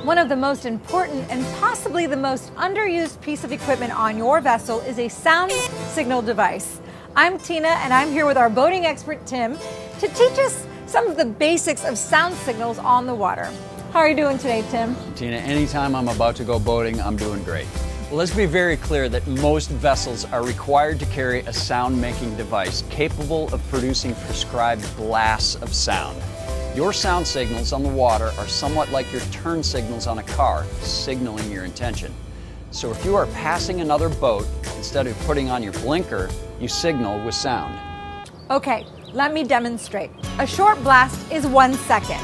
One of the most important and possibly the most underused piece of equipment on your vessel is a sound signal device. I'm Tina, and I'm here with our boating expert Tim to teach us some of the basics of sound signals on the water. How are you doing today, Tim? Tina, anytime I'm about to go boating, I'm doing great. Well, let's be very clear that most vessels are required to carry a sound-making device capable of producing prescribed blasts of sound. Your sound signals on the water are somewhat like your turn signals on a car, signaling your intention. So if you are passing another boat, instead of putting on your blinker, you signal with sound. Okay, let me demonstrate. A short blast is 1 second.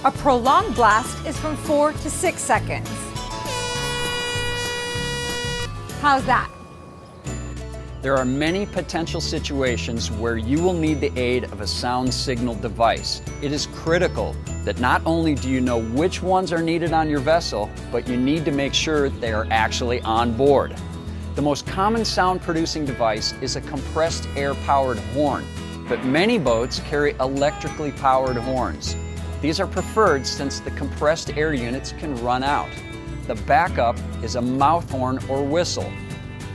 A prolonged blast is from 4 to 6 seconds. How's that? There are many potential situations where you will need the aid of a sound signal device. It is critical that not only do you know which ones are needed on your vessel, but you need to make sure they are actually on board. The most common sound producing device is a compressed air powered horn, but many boats carry electrically powered horns. These are preferred since the compressed air units can run out. The backup is a mouth horn or whistle,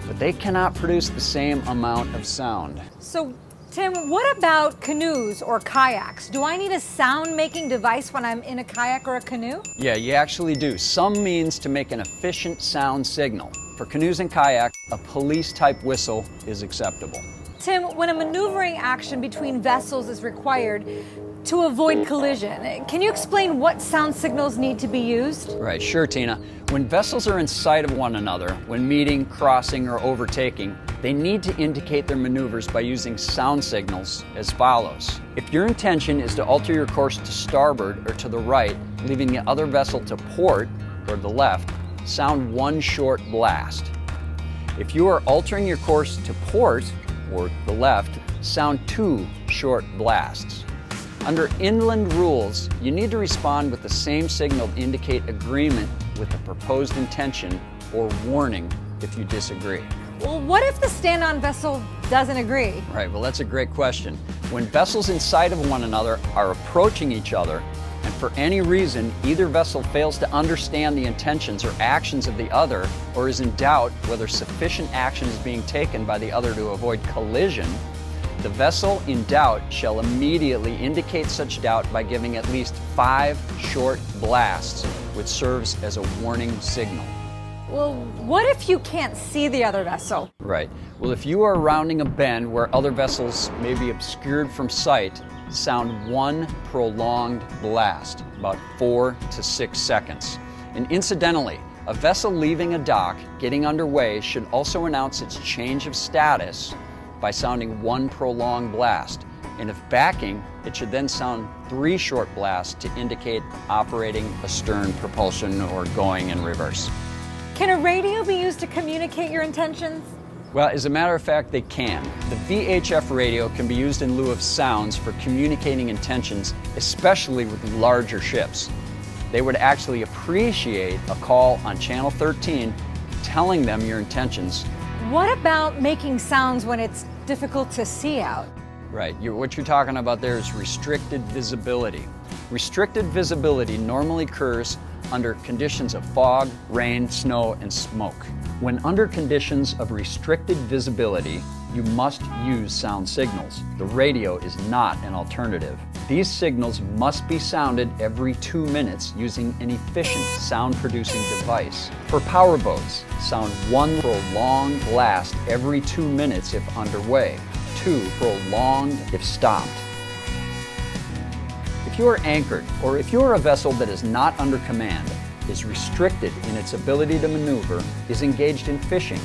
but they cannot produce the same amount of sound. So, Tim, what about canoes or kayaks? Do I need a sound-making device when I'm in a kayak or a canoe? Yeah, you actually do. Some means to make an efficient sound signal. For canoes and kayaks, a police-type whistle is acceptable. Tim, when a maneuvering action between vessels is required to avoid collision, can you explain what sound signals need to be used? Right, sure, Tina. When vessels are in sight of one another, when meeting, crossing, or overtaking, they need to indicate their maneuvers by using sound signals as follows. If your intention is to alter your course to starboard or to the right, leaving the other vessel to port or the left, sound one short blast. If you are altering your course to port or the left, sound 2 short blasts. Under inland rules, you need to respond with the same signal to indicate agreement with the proposed intention or warning if you disagree. Well, what if the stand-on vessel doesn't agree? Right, well, that's a great question. When vessels in sight of one another are approaching each other, and for any reason either vessel fails to understand the intentions or actions of the other, or is in doubt whether sufficient action is being taken by the other to avoid collision, the vessel in doubt shall immediately indicate such doubt by giving at least 5 short blasts, which serves as a warning signal. Well, what if you can't see the other vessel? Right. Well, if you are rounding a bend where other vessels may be obscured from sight, sound 1 prolonged blast, about 4 to 6 seconds. And incidentally, a vessel leaving a dock, getting underway, should also announce its change of status by sounding 1 prolonged blast. And if backing, it should then sound 3 short blasts to indicate operating astern propulsion or going in reverse. Can a radio be used to communicate your intentions? Well, as a matter of fact, they can. The VHF radio can be used in lieu of sounds for communicating intentions, especially with larger ships. They would actually appreciate a call on channel 13 telling them your intentions. What about making sounds when it's difficult to see out? Right, what you're talking about there is restricted visibility. Restricted visibility normally occurs under conditions of fog, rain, snow, and smoke. When under conditions of restricted visibility, you must use sound signals. The radio is not an alternative. These signals must be sounded every 2 minutes using an efficient sound-producing device. For powerboats, sound 1 prolonged blast every 2 minutes if underway, 2 prolonged if stopped. If you are anchored, or if you are a vessel that is not under command, is restricted in its ability to maneuver, is engaged in fishing,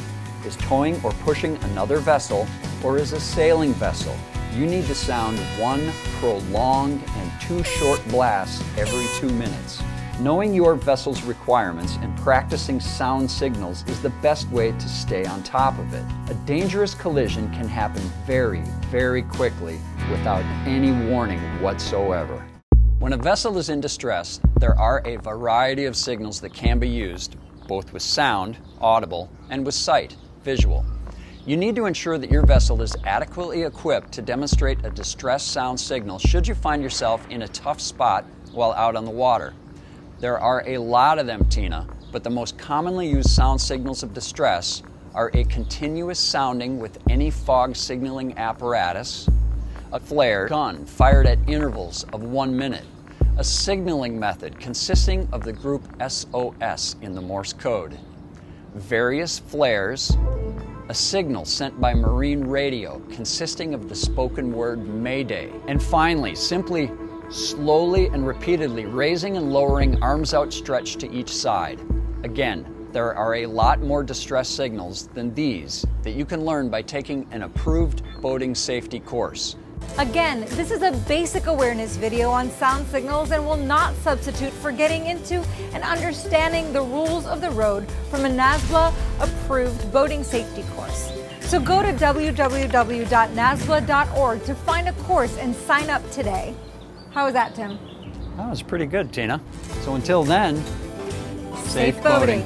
is towing or pushing another vessel, or is a sailing vessel, you need to sound 1 prolonged and 2 short blasts every 2 minutes. Knowing your vessel's requirements and practicing sound signals is the best way to stay on top of it. A dangerous collision can happen very, very quickly without any warning whatsoever. When a vessel is in distress, there are a variety of signals that can be used, both with sound, audible, and with sight, visual. You need to ensure that your vessel is adequately equipped to demonstrate a distress sound signal should you find yourself in a tough spot while out on the water. There are a lot of them, Tina, but the most commonly used sound signals of distress are a continuous sounding with any fog signaling apparatus, a flare gun fired at intervals of 1 minute, a signaling method consisting of the group SOS in the Morse code, various flares, a signal sent by marine radio consisting of the spoken word Mayday, and finally, simply slowly and repeatedly raising and lowering arms outstretched to each side. Again, there are a lot more distress signals than these that you can learn by taking an approved boating safety course. Again, this is a basic awareness video on sound signals and will not substitute for getting into and understanding the rules of the road from a NASBA approved boating safety course. So go to www.nasba.org to find a course and sign up today. How was that, Tim? That was pretty good, Tina. So until then, safe boating.